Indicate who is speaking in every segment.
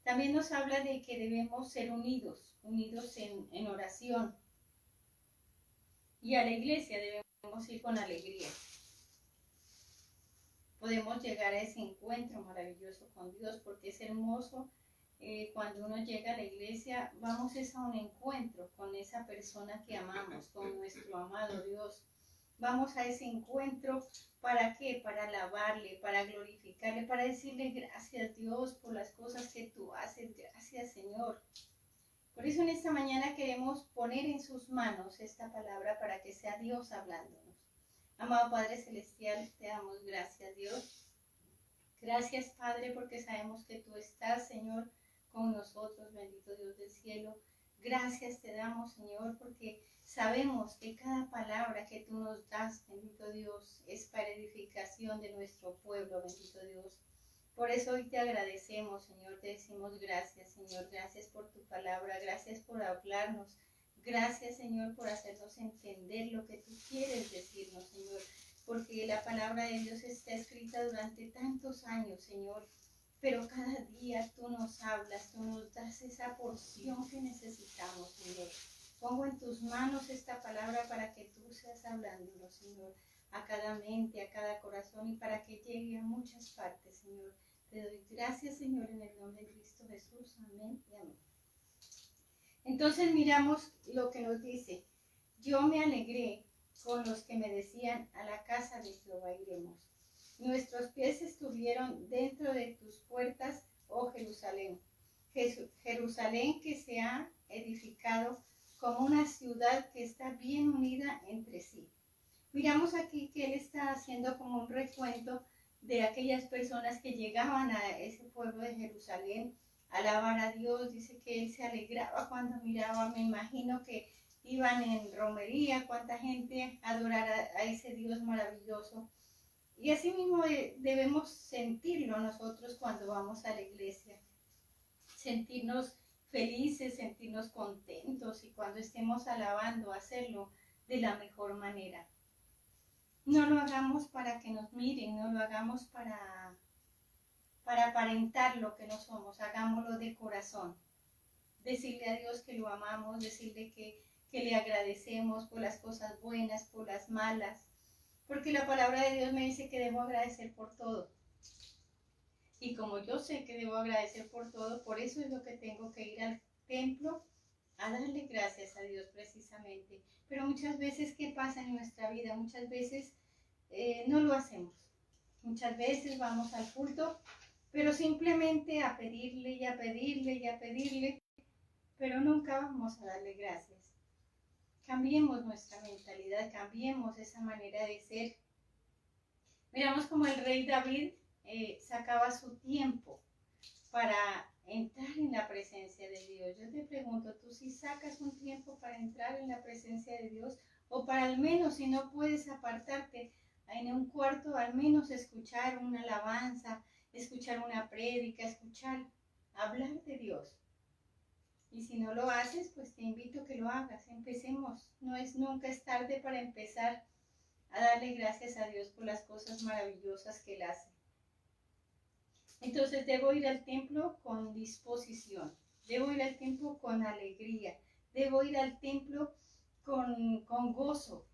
Speaker 1: También nos habla de que debemos ser unidos en oración. Y a la iglesia debemos ir con alegría. Podemos llegar a ese encuentro maravilloso con Dios, porque es hermoso cuando uno llega a la iglesia, vamos a un encuentro con esa persona que amamos, con nuestro amado Dios. Vamos a ese encuentro, ¿para qué? Para alabarle, para glorificarle, para decirle gracias Dios por las cosas que tú haces, gracias Señor. Por eso en esta mañana queremos poner en sus manos esta palabra para que sea Dios hablándonos. Amado Padre Celestial, te damos gracias Dios. Gracias Padre porque sabemos que tú estás, Señor, con nosotros, bendito Dios del cielo. Gracias te damos, Señor, porque sabemos que cada palabra que tú nos das, bendito Dios, es para edificación de nuestro pueblo, bendito Dios. Por eso hoy te agradecemos, Señor, te decimos gracias, Señor, gracias por tu palabra, gracias por hablarnos, gracias, Señor, por hacernos entender lo que tú quieres decirnos, Señor, porque la palabra de Dios está escrita durante tantos años, Señor, pero cada día tú nos hablas, tú nos das esa porción que necesitamos, Señor. Pongo en tus manos esta palabra para que tú seas hablándonos, Señor, a cada mente, a cada corazón y para que llegue a muchas partes, Señor. Te doy gracias, Señor, en el nombre de Cristo Jesús. Amén y amén. Entonces miramos lo que nos dice. Yo me alegré con los que me decían, a la casa de Jehová iremos. Nuestros pies estuvieron dentro de tus puertas, oh Jerusalén. Jerusalén que se ha edificado como una ciudad que está bien unida entre sí. Miramos aquí que él está haciendo como un recuento de aquellas personas que llegaban a ese pueblo de Jerusalén a alabar a Dios. Dice que él se alegraba cuando miraba, me imagino que iban en romería, cuánta gente adorar a ese Dios maravilloso. Y así mismo debemos sentirlo nosotros cuando vamos a la iglesia, sentirnos felices, sentirnos contentos y cuando estemos alabando, hacerlo de la mejor manera. No lo hagamos para que nos miren, no lo hagamos para aparentar lo que no somos, hagámoslo de corazón. Decirle a Dios que lo amamos, decirle que le agradecemos por las cosas buenas, por las malas, porque la palabra de Dios me dice que debo agradecer por todo. Y como yo sé que debo agradecer por todo, por eso es lo que tengo que ir al templo a darle gracias a Dios precisamente. Pero muchas veces, ¿qué pasa en nuestra vida? Muchas veces no lo hacemos. Muchas veces vamos al culto, pero simplemente a pedirle y a pedirle y a pedirle, pero nunca vamos a darle gracias. Cambiemos nuestra mentalidad, cambiemos esa manera de ser. Miramos como el rey David sacaba su tiempo para entrar en la presencia de Dios. Yo te pregunto, ¿tú si sacas un tiempo para entrar en la presencia de Dios? O para al menos, si no puedes apartarte en un cuarto, al menos escuchar una alabanza, escuchar una prédica, escuchar, hablar de Dios. Y si no lo haces, pues te invito a que lo hagas. Empecemos. Nunca es tarde para empezar a darle gracias a Dios por las cosas maravillosas que Él hace. Entonces debo ir al templo con disposición, debo ir al templo con alegría, debo ir al templo con gozo,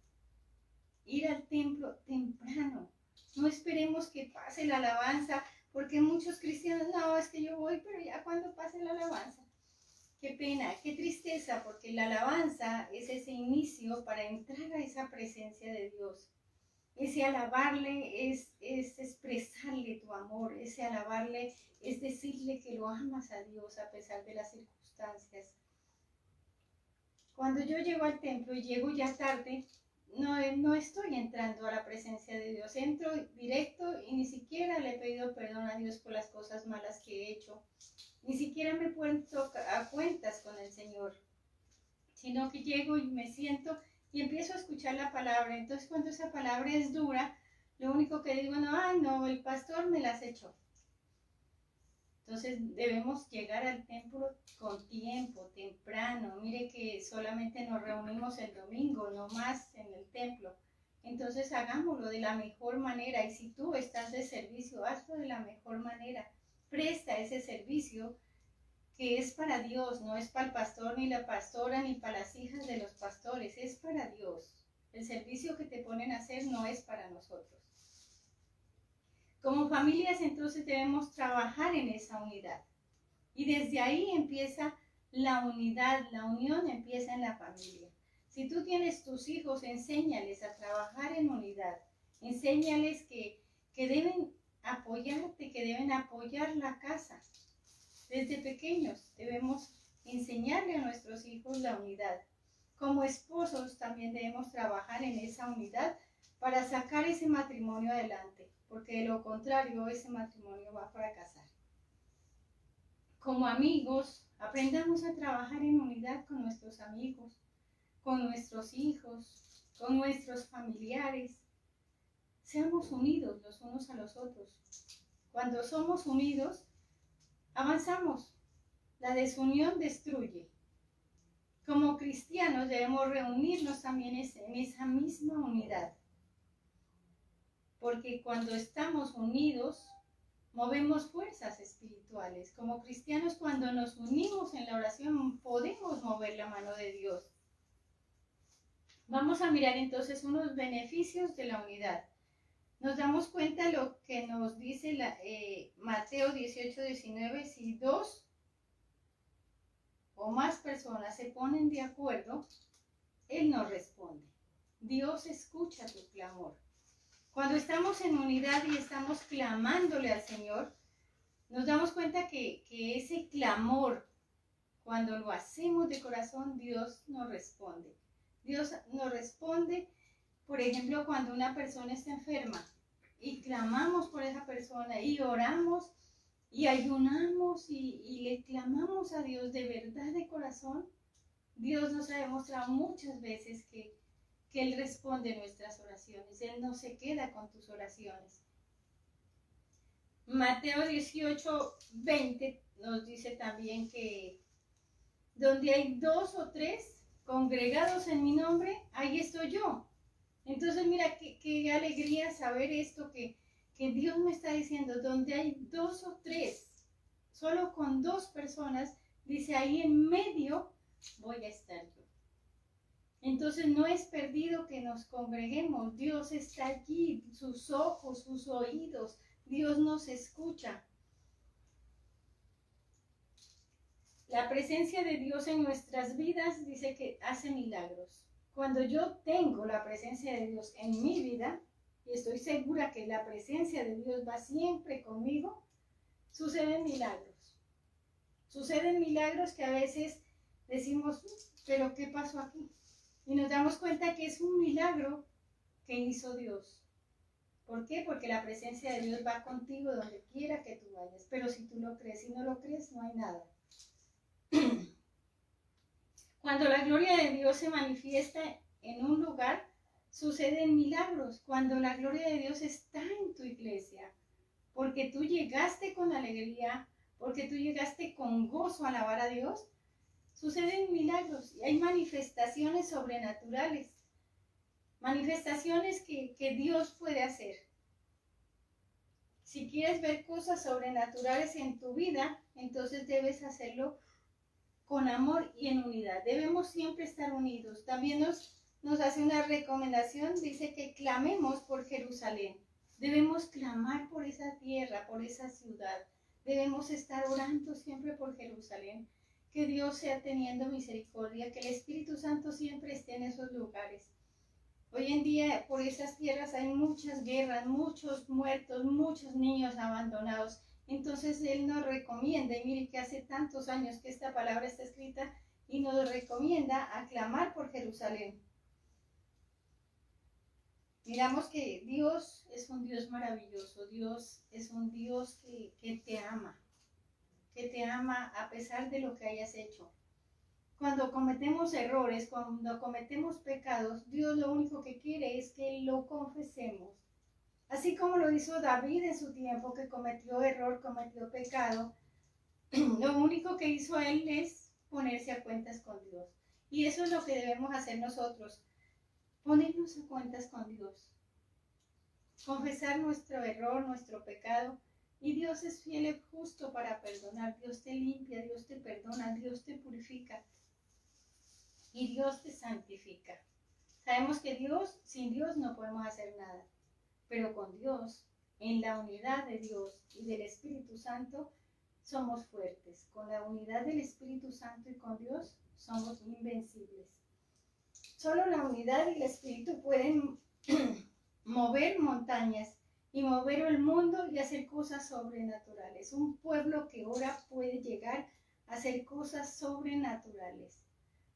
Speaker 1: ir al templo temprano. No esperemos que pase la alabanza, porque muchos cristianos, no, es que yo voy, pero ya cuando pase la alabanza. Qué pena, qué tristeza, porque la alabanza es ese inicio para entrar a esa presencia de Dios. Ese alabarle es expresarle tu amor, ese alabarle es decirle que lo amas a Dios a pesar de las circunstancias. Cuando yo llego al templo y llego ya tarde, no estoy entrando a la presencia de Dios, entro directo y ni siquiera le he pedido perdón a Dios por las cosas malas que he hecho, ni siquiera me puesto a cuentas con el Señor, sino que llego y me siento y empiezo a escuchar la palabra. Entonces cuando esa palabra es dura, lo único que digo, no, el pastor me las echó. Entonces debemos llegar al templo con tiempo, temprano. Mire que solamente nos reunimos el domingo, no más en el templo. Entonces hagámoslo de la mejor manera. Y si tú estás de servicio, hazlo de la mejor manera. Presta ese servicio que es para Dios, no es para el pastor ni la pastora ni para las hijas de los pastores, es para Dios. El servicio que te ponen a hacer no es para nosotros. Como familias entonces debemos trabajar en esa unidad. Y desde ahí empieza la unidad, la unión empieza en la familia. Si tú tienes tus hijos, enséñales a trabajar en unidad. Enséñales que deben apoyarte, que deben apoyar la casa. Desde pequeños debemos enseñarle a nuestros hijos la unidad. Como esposos también debemos trabajar en esa unidad para sacar ese matrimonio adelante, porque de lo contrario ese matrimonio va a fracasar. Como amigos, aprendamos a trabajar en unidad con nuestros amigos, con nuestros hijos, con nuestros familiares. Seamos unidos los unos a los otros. Cuando somos unidos, avanzamos. La desunión destruye. Como cristianos debemos reunirnos también en esa misma unidad. Porque cuando estamos unidos, movemos fuerzas espirituales. Como cristianos, cuando nos unimos en la oración, podemos mover la mano de Dios. Vamos a mirar entonces unos beneficios de la unidad. Nos damos cuenta de lo que nos dice Mateo 18:19, si 2 o más personas se ponen de acuerdo, Él nos responde. Dios escucha tu clamor. Cuando estamos en unidad y estamos clamándole al Señor, nos damos cuenta que ese clamor, cuando lo hacemos de corazón, Dios nos responde. Dios nos responde, por ejemplo, cuando una persona está enferma y clamamos por esa persona y oramos y ayunamos y le clamamos a Dios de verdad de corazón, Dios nos ha demostrado muchas veces que Él responde nuestras oraciones. Él no se queda con tus oraciones. Mateo 18:20 nos dice también que donde hay 2 o 3 congregados en mi nombre, ahí estoy yo. Entonces mira qué alegría saber esto que Dios me está diciendo, donde hay 2 o 3, solo con 2 personas, dice ahí en medio voy a estar yo. Entonces no es perdido que nos congreguemos, Dios está allí, sus ojos, sus oídos, Dios nos escucha. La presencia de Dios en nuestras vidas dice que hace milagros. Cuando yo tengo la presencia de Dios en mi vida, y estoy segura que la presencia de Dios va siempre conmigo, suceden milagros. Suceden milagros que a veces decimos, pero ¿qué pasó aquí? Y nos damos cuenta que es un milagro que hizo Dios. ¿Por qué? Porque la presencia de Dios va contigo donde quiera que tú vayas. Pero si tú lo crees y no lo crees, no hay nada. Cuando la gloria de Dios se manifiesta en un lugar, suceden milagros. Cuando la gloria de Dios está en tu iglesia, porque tú llegaste con alegría, porque tú llegaste con gozo a alabar a Dios, suceden milagros y hay manifestaciones sobrenaturales, manifestaciones que Dios puede hacer. Si quieres ver cosas sobrenaturales en tu vida, entonces debes hacerlo con amor y en unidad. Debemos siempre estar unidos. También nos hace una recomendación, dice que clamemos por Jerusalén. Debemos clamar por esa tierra, por esa ciudad. Debemos estar orando siempre por Jerusalén. Que Dios sea teniendo misericordia, que el Espíritu Santo siempre esté en esos lugares. Hoy en día por esas tierras hay muchas guerras, muchos muertos, muchos niños abandonados. Entonces Él nos recomienda, y mire que hace tantos años que esta palabra está escrita, y nos recomienda aclamar por Jerusalén. Miramos que Dios es un Dios maravilloso, Dios es un Dios que te ama a pesar de lo que hayas hecho. Cuando cometemos errores, cuando cometemos pecados, Dios lo único que quiere es que lo confesemos. Así como lo hizo David en su tiempo, que cometió error, cometió pecado, lo único que hizo él es ponerse a cuentas con Dios. Y eso es lo que debemos hacer nosotros, ponernos a cuentas con Dios. Confesar nuestro error, nuestro pecado, Y Dios es fiel y justo para perdonar. Dios te limpia, Dios te perdona, Dios te purifica y Dios te santifica. Sabemos que sin Dios no podemos hacer nada, pero con Dios, en la unidad de Dios y del Espíritu Santo, somos fuertes. Con la unidad del Espíritu Santo y con Dios, somos invencibles. Solo la unidad y el Espíritu pueden mover montañas y mover el mundo y hacer cosas sobrenaturales. Un pueblo que ora puede llegar a hacer cosas sobrenaturales.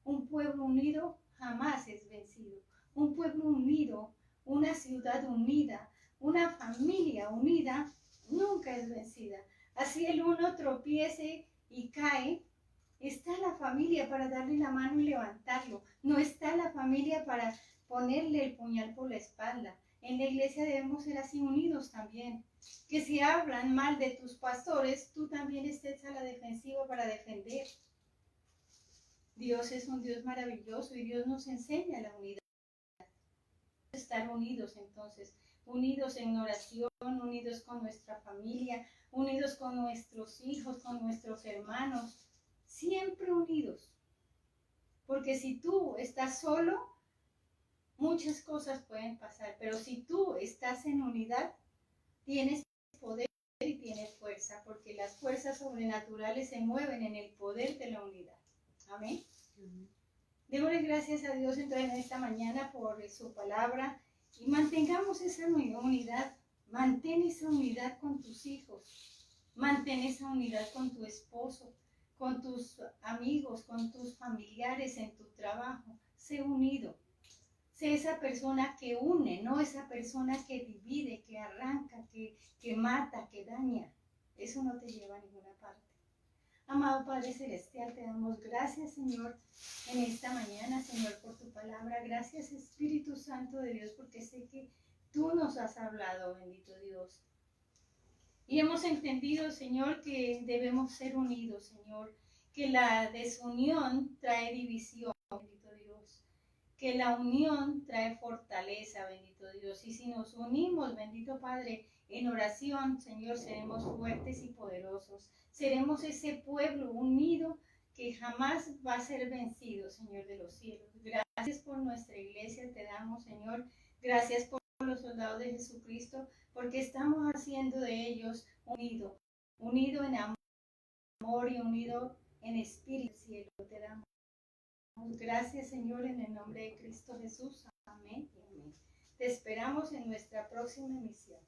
Speaker 1: Un pueblo unido jamás es vencido. Un pueblo unido, una ciudad unida, una familia unida, nunca es vencida. Así el uno tropiece y cae, está la familia para darle la mano y levantarlo. No está la familia para ponerle el puñal por la espalda. En la iglesia debemos ser así unidos también. Que si hablan mal de tus pastores, tú también estés a la defensiva para defender. Dios es un Dios maravilloso y Dios nos enseña la unidad. Estar unidos entonces, unidos en oración, unidos con nuestra familia, unidos con nuestros hijos, con nuestros hermanos, siempre unidos. Porque si tú estás solo, muchas cosas pueden pasar, pero si tú estás en unidad, tienes poder y tienes fuerza, porque las fuerzas sobrenaturales se mueven en el poder de la unidad. Amén. Démosle gracias a Dios entonces en esta mañana por su palabra y mantengamos esa unidad. Mantén esa unidad con tus hijos, mantén esa unidad con tu esposo, con tus amigos, con tus familiares en tu trabajo. Sé unido. Sé esa persona que une, no esa persona que divide, que arranca, que mata, que daña. Eso no te lleva a ninguna parte. Amado Padre Celestial, te damos gracias, Señor, en esta mañana, Señor, por tu palabra. Gracias, Espíritu Santo de Dios, porque sé que tú nos has hablado, bendito Dios. Y hemos entendido, Señor, que debemos ser unidos, Señor, que la desunión trae división, bendito Dios, que la unión trae fortaleza, bendito Dios. Y si nos unimos, bendito Padre, en oración, Señor, seremos fuertes y poderosos. Seremos ese pueblo unido que jamás va a ser vencido, Señor de los cielos. Gracias por nuestra iglesia, te damos, Señor. Gracias por los soldados de Jesucristo, porque estamos haciendo de ellos unido en amor y unido en espíritu, cielo. Te damos gracias, Señor, en el nombre de Cristo Jesús. Amén y amén. Te esperamos en nuestra próxima emisión.